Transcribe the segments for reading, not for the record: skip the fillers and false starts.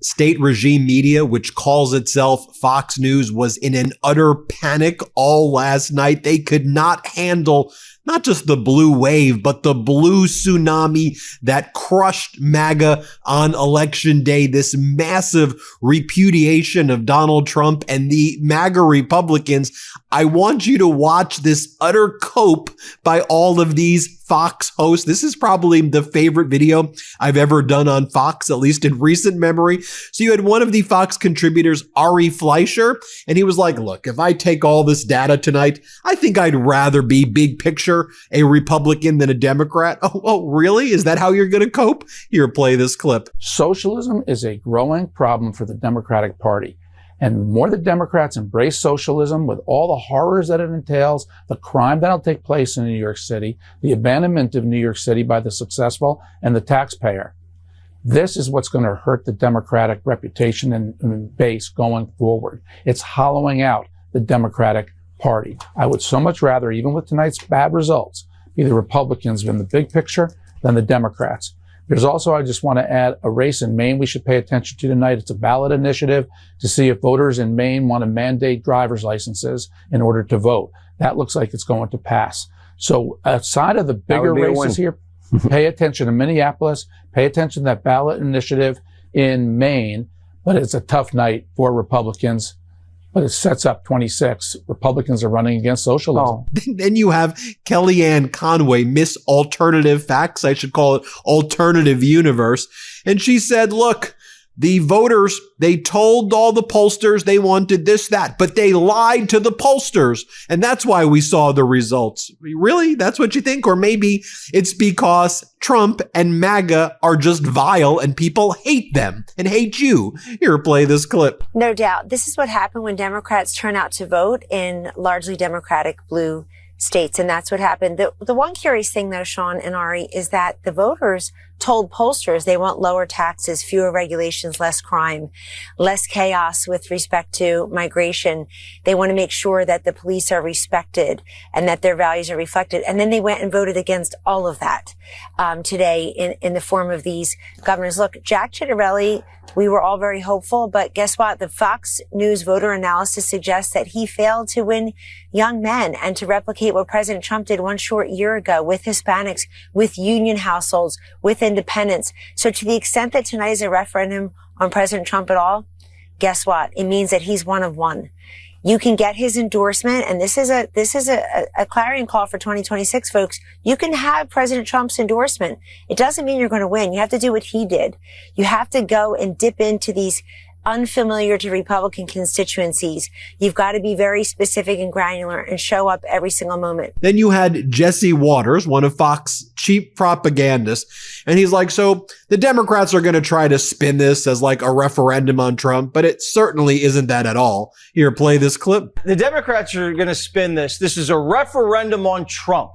state regime media, which calls itself Fox News, was in an utter panic all last night. They could not handle not just the blue wave, but the blue tsunami that crushed MAGA on election day, this massive repudiation of Donald Trump and the MAGA Republicans. I want you to watch this utter cope by all of these Fox hosts. This is probably the favorite video I've ever done on Fox, at least in recent memory. So you had one of the Fox contributors, Ari Fleischer, and he was like, look, if I take all this data tonight, I think I'd rather be big picture a Republican than a Democrat. Oh, really? Is that how you're going to cope? Here, play this clip. Socialism is a growing problem for the Democratic Party. And the more the Democrats embrace socialism with all the horrors that it entails, the crime that'll take place in New York City, the abandonment of New York City by the successful and the taxpayer, this is what's going to hurt the Democratic reputation and base going forward. It's hollowing out the Democratic Party. I would so much rather, even with tonight's bad results, be the Republicans in the big picture than the Democrats. There's also, I just want to add, a race in Maine we should pay attention to tonight. It's a ballot initiative to see if voters in Maine want to mandate driver's licenses in order to vote. That looks like it's going to pass. So outside of the bigger races here, pay attention to Minneapolis, pay attention to that ballot initiative in Maine. But it's a tough night for Republicans. But it sets up 26. Republicans are running against socialism. Then you have Kellyanne Conway, Miss Alternative Facts, I should call it Alternative Universe. And she said, look, the voters, they told all the pollsters they wanted this, that, but they lied to the pollsters. And that's why we saw the results. Really? That's what you think? Or maybe it's because Trump and MAGA are just vile and people hate them and hate you. Here, play this clip. No doubt. This is what happened when Democrats turn out to vote in largely Democratic blue states. And that's what happened. The one curious thing, though, Sean and Ari, is that the voters told pollsters they want lower taxes, fewer regulations, less crime, less chaos with respect to migration. They want to make sure that the police are respected and that their values are reflected. And then they went and voted against all of that today in the form of these governors. Look, Jack Ciattarelli, we were all very hopeful, but guess what? The Fox News voter analysis suggests that he failed to win young men and to replicate what President Trump did one short year ago with Hispanics, with union households, with independents. So to the extent that tonight is a referendum on President Trump at all, guess what? It means that he's one of one. You can get his endorsement, and this is a clarion call for 2026, folks. You can have President Trump's endorsement. It doesn't mean you're going to win. You have to do what he did. You have to go and dip into these unfamiliar to Republican constituencies. You've got to be very specific and granular and show up every single moment. Then you had Jesse Waters, one of Fox's chief propagandists, and he's like, so the Democrats are going to try to spin this as like a referendum on Trump, but it certainly isn't that at all. Here, play this clip. The Democrats are going to spin this. This is a referendum on Trump.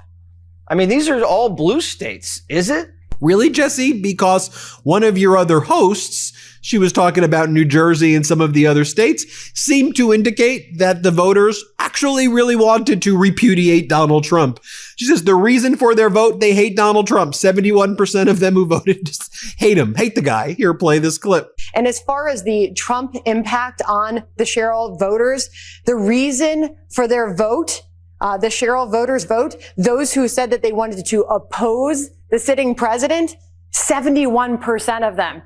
I mean, these are all blue states, is it? Really, Jesse? Because one of your other hosts, she was talking about New Jersey and some of the other states, seemed to indicate that the voters actually really wanted to repudiate Donald Trump. She says the reason for their vote, they hate Donald Trump. 71% of them who voted just hate him, hate the guy. Here, play this clip. And as far as the Trump impact on the Cheryl voters, the reason for their vote, the Cheryl voters vote, those who said that they wanted to oppose the sitting president, 71% of them.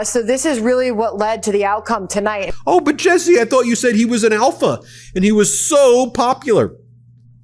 So this is really what led to the outcome tonight. Oh, but Jesse, I thought you said he was an alpha and he was so popular.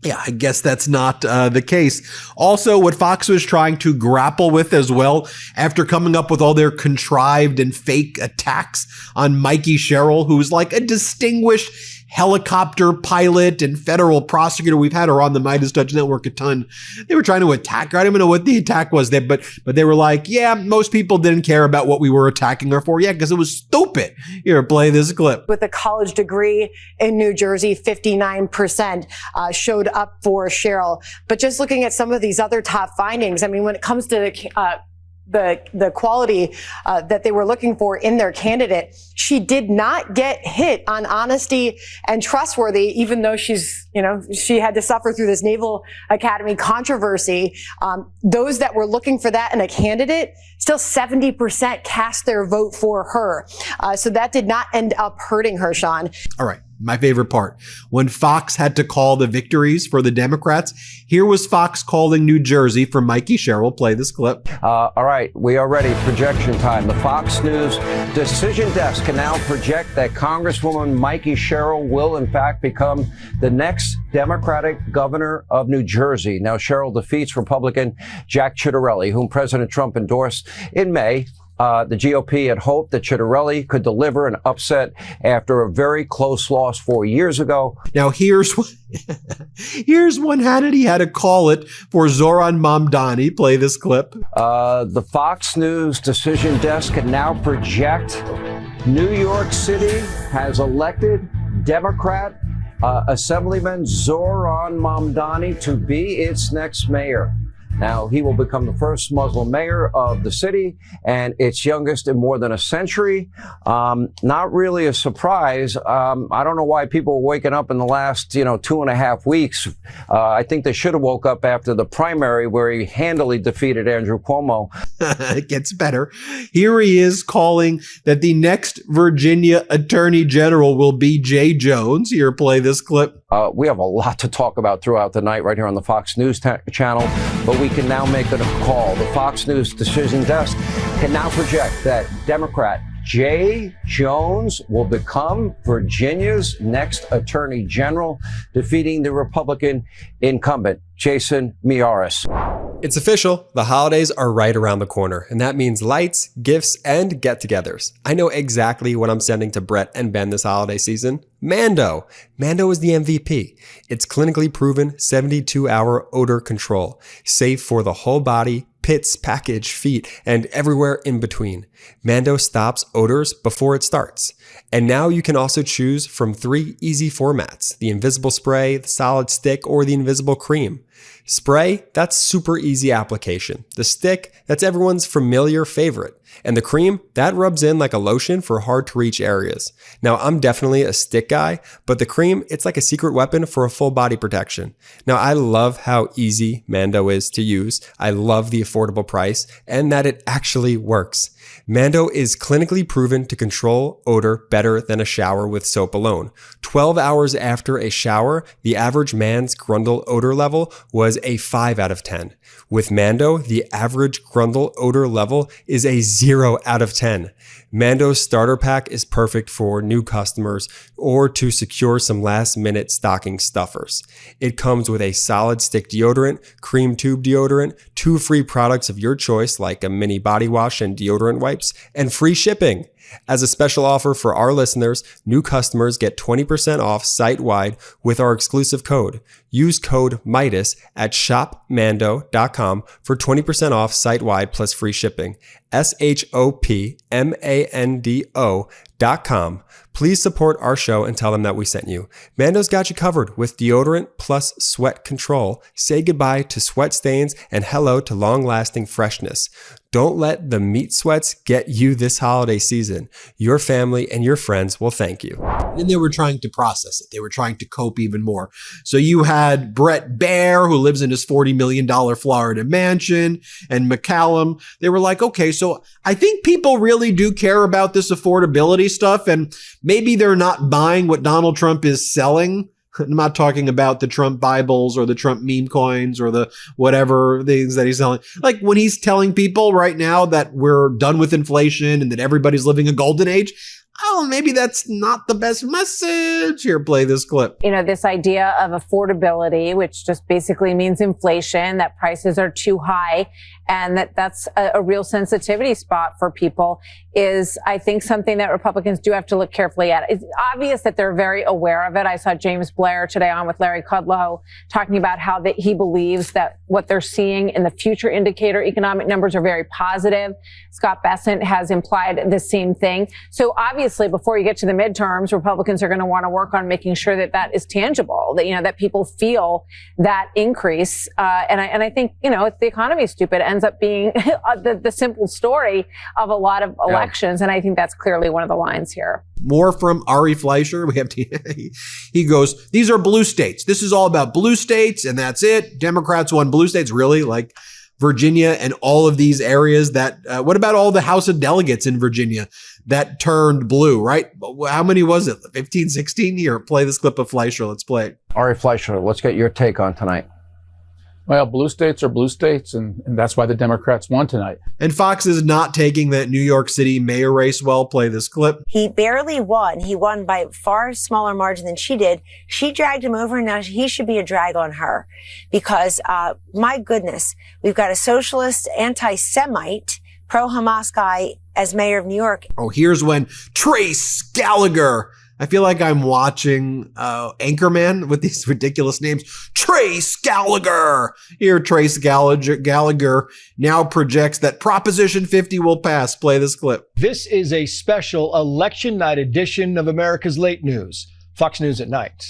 Yeah, I guess that's not the case. Also, what Fox was trying to grapple with as well, after coming up with all their contrived and fake attacks on Mikey Sherrill, who's like a distinguished helicopter pilot and federal prosecutor. We've had her on the MeidasTouch network a ton. They were trying to attack her. I don't even know what the attack was there, but they were like, yeah, most people didn't care about what we were attacking her for. Yeah, because it was stupid. Here, play this clip. With a college degree in New Jersey, 59% showed up for Cheryl. But just looking at some of these other top findings, I mean, when it comes to the quality that they were looking for in their candidate. She did not get hit on honesty and trustworthy, even though she had to suffer through this Naval Academy controversy. Those that were looking for that in a candidate, still 70% cast their vote for her. So that did not end up hurting her, Sean. All right. My favorite part. When Fox had to call the victories for the Democrats, here was Fox calling New Jersey for Mikey Sherrill. Play this clip. All right, we are ready. Projection time. The Fox News decision desk can now project that Congresswoman Mikey Sherrill will, in fact, become the next Democratic governor of New Jersey. Now, Sherrill defeats Republican Jack Ciattarelli, whom President Trump endorsed in May. The GOP had hoped that Ciattarelli could deliver an upset after a very close loss 4 years ago. Now, here's one Hannity had to call it for Zoran Mamdani. Play this clip. The Fox News decision desk can now project New York City has elected Democrat Assemblyman Zoran Mamdani to be its next mayor. Now, he will become the first Muslim mayor of the city and its youngest in more than a century. Not really a surprise. I don't know why people were waking up in the last, 2.5 weeks. I think they should have woke up after the primary where he handily defeated Andrew Cuomo. It gets better. Here he is calling that the next Virginia Attorney General will be Jay Jones. Here, play this clip. We have a lot to talk about throughout the night right here on the Fox News channel, but we can now make it a call. The Fox News decision desk can now project that Democrat Jay Jones will become Virginia's next Attorney General, defeating the Republican incumbent, Jason Miyares. It's official. The holidays are right around the corner, and that means lights, gifts, and get-togethers. I know exactly what I'm sending to Brett and Ben this holiday season. Mando. Mando is the MVP. It's clinically proven 72-hour odor control, safe for the whole body, pits, package, feet, and everywhere in between. Mando stops odors before it starts. And now you can also choose from 3 easy formats: the invisible spray, the solid stick, or the invisible cream. Spray, that's super easy application. The stick, that's everyone's familiar favorite. And the cream, that rubs in like a lotion for hard to reach areas. Now, I'm definitely a stick guy, but the cream, it's like a secret weapon for a full body protection. Now, I love how easy Mando is to use. I love the affordable price and that it actually works. Mando is clinically proven to control odor better than a shower with soap alone. 12 hours after a shower, the average man's Grundle odor level was a 5 out of 10. With Mando, the average Grundle odor level is a 0 out of 10. Mando's starter pack is perfect for new customers or to secure some last-minute stocking stuffers. It comes with a solid stick deodorant, cream tube deodorant, 2 free products of your choice like a mini body wash and deodorant wipes, and free shipping. As a special offer for our listeners, new customers get 20% off site-wide with our exclusive code. Use code MIDAS at shopmando.com for 20% off site-wide plus free shipping. shopmando.com. Please support our show and tell them that we sent you. Mando's got you covered with deodorant plus sweat control. Say goodbye to sweat stains and hello to long-lasting freshness. Don't let the meat sweats get you this holiday season. Your family and your friends will thank you. And they were trying to process it. They were trying to cope even more. So you had Brett Baer, who lives in his $40 million Florida mansion, and McCallum. They were like, okay, so I think people really do care about this affordability stuff, and maybe they're not buying what Donald Trump is selling. I'm not talking about the Trump Bibles or the Trump meme coins or the whatever things that he's selling. Like when he's telling people right now that we're done with inflation and that everybody's living a golden age. Oh, maybe that's not the best message. Here, play this clip. This idea of affordability, which just basically means inflation, that prices are too high, and that's a real sensitivity spot for people, is, I think, something that Republicans do have to look carefully at. It's obvious that they're very aware of it. I saw James Blair today on with Larry Kudlow talking about how that he believes that what they're seeing in the future indicator economic numbers are very positive. Scott Bessent has implied the same thing. So obviously obviously, before you get to the midterms, Republicans are going to want to work on making sure that that is tangible, that, that people feel that increase. And I think, if the economy is stupid, it ends up being the simple story of a lot of elections. And I think that's clearly one of the lines here. More from Ari Fleischer. He goes, these are blue states. This is all about blue states, and that's it. Democrats won blue states, really, like Virginia and all of these areas that, what about all the House of Delegates in Virginia that turned blue, right? How many was it? 15, 16? Here, play this clip of Fleischer. Let's play it. Ari Fleischer, let's get your take on tonight. Well, blue states are blue states, and that's why the Democrats won tonight. And Fox is not taking that New York City mayor race well. Play this clip. He barely won. He won by a far smaller margin than she did. She dragged him over, and now he should be a drag on her because, my goodness, we've got a socialist, anti-Semite, pro-Hamas guy as mayor of New York. Oh, here's when Trace Gallagher. I feel like I'm watching Anchorman with these ridiculous names. Trace Gallagher. Here, Trace Gallagher now projects that Proposition 50 will pass. Play this clip. This is a special election night edition of America's Late News, Fox News at Night.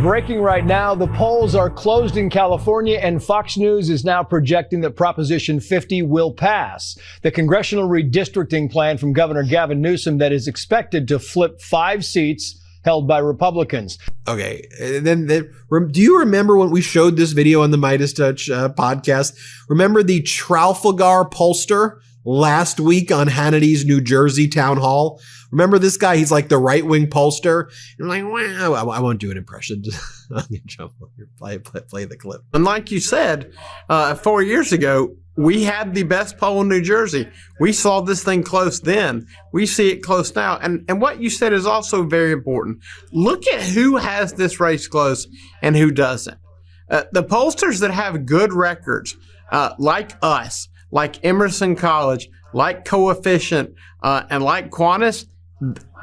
Breaking right now, the polls are closed in California, and Fox News is now projecting that Proposition 50 will pass. The congressional redistricting plan from Governor Gavin Newsom that is expected to flip 5 seats held by Republicans. Okay, then do you remember when we showed this video on the MeidasTouch podcast? Remember the Trafalgar pollster last week on Hannity's New Jersey town hall? Remember this guy? He's like the right-wing pollster. And I'm like, wow, I won't do an impression. I'll jump on here. Play the clip. And like you said, 4 years ago, we had the best poll in New Jersey. We saw this thing close then. We see it close now. And what you said is also very important. Look at who has this race close and who doesn't. The pollsters that have good records, like us, like Emerson College, like Coefficient, and like Qantas,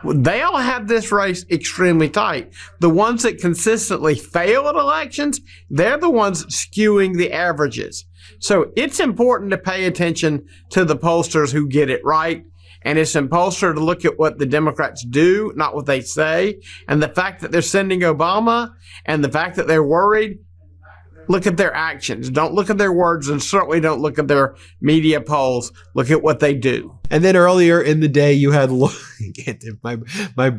they all have this race extremely tight. The ones that consistently fail at elections, they're the ones skewing the averages. So it's important to pay attention to the pollsters who get it right. And it's important to look at what the Democrats do, not what they say. And the fact that they're sending Obama and the fact that they're worried, look at their actions. Don't look at their words, and certainly don't look at their media polls. Look at what they do. And then earlier in the day, you had my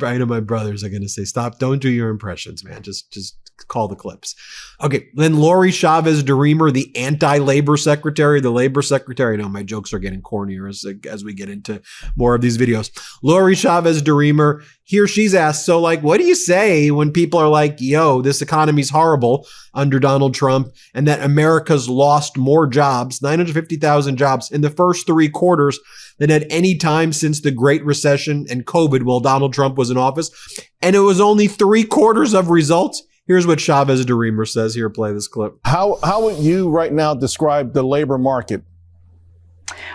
brothers are going to say, stop, don't do your impressions, man. Just call the clips. Okay, then Lori Chavez DeRemer, the anti-labor secretary, no, my jokes are getting cornier as we get into more of these videos. Lori Chavez DeRemer, here she's asked, so like, what do you say when people are like, yo, this economy's horrible under Donald Trump, and that America's lost more jobs, 950,000 jobs in the first 3 quarters than at any time since the Great Recession and COVID while Donald Trump was in office. And it was only 3 quarters of results. Here's what Chavez DeRemer says. Here, play this clip. How would you right now describe the labor market?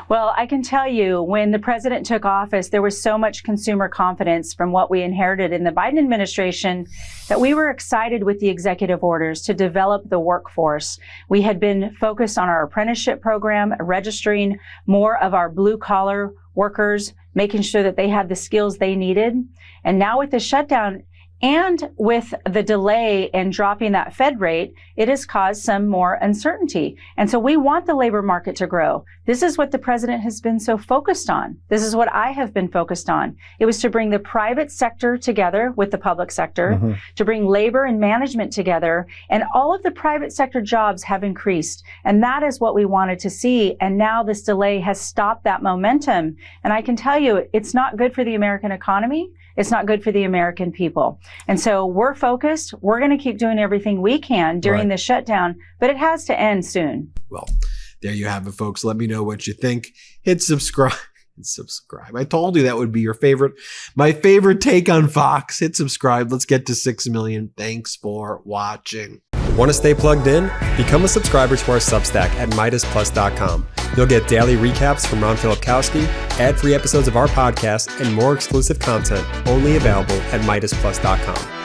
Well, I can tell you when the president took office, there was so much consumer confidence from what we inherited in the Biden administration that we were excited with the executive orders to develop the workforce. We had been focused on our apprenticeship program, registering more of our blue collar workers, making sure that they had the skills they needed. And now with the shutdown, and with the delay in dropping that Fed rate, it has caused some more uncertainty. And so we want the labor market to grow. This is what the president has been so focused on. This is what I have been focused on. It was to bring the private sector together with the public sector, to bring labor and management together. And all of the private sector jobs have increased. And that is what we wanted to see. And now this delay has stopped that momentum. And I can tell you, it's not good for the American economy. It's not good for the American people. And so we're focused. We're going to keep doing everything we can during the shutdown, but it has to end soon. Well, there you have it, folks. Let me know what you think. Hit subscribe. I told you that would be your favorite. My favorite take on Fox. Hit subscribe. Let's get to 6 million. Thanks for watching. Want to stay plugged in? Become a subscriber to our Substack at MeidasPlus.com. You'll get daily recaps from Ron Filipkowski, ad-free episodes of our podcast, and more exclusive content only available at MeidasPlus.com.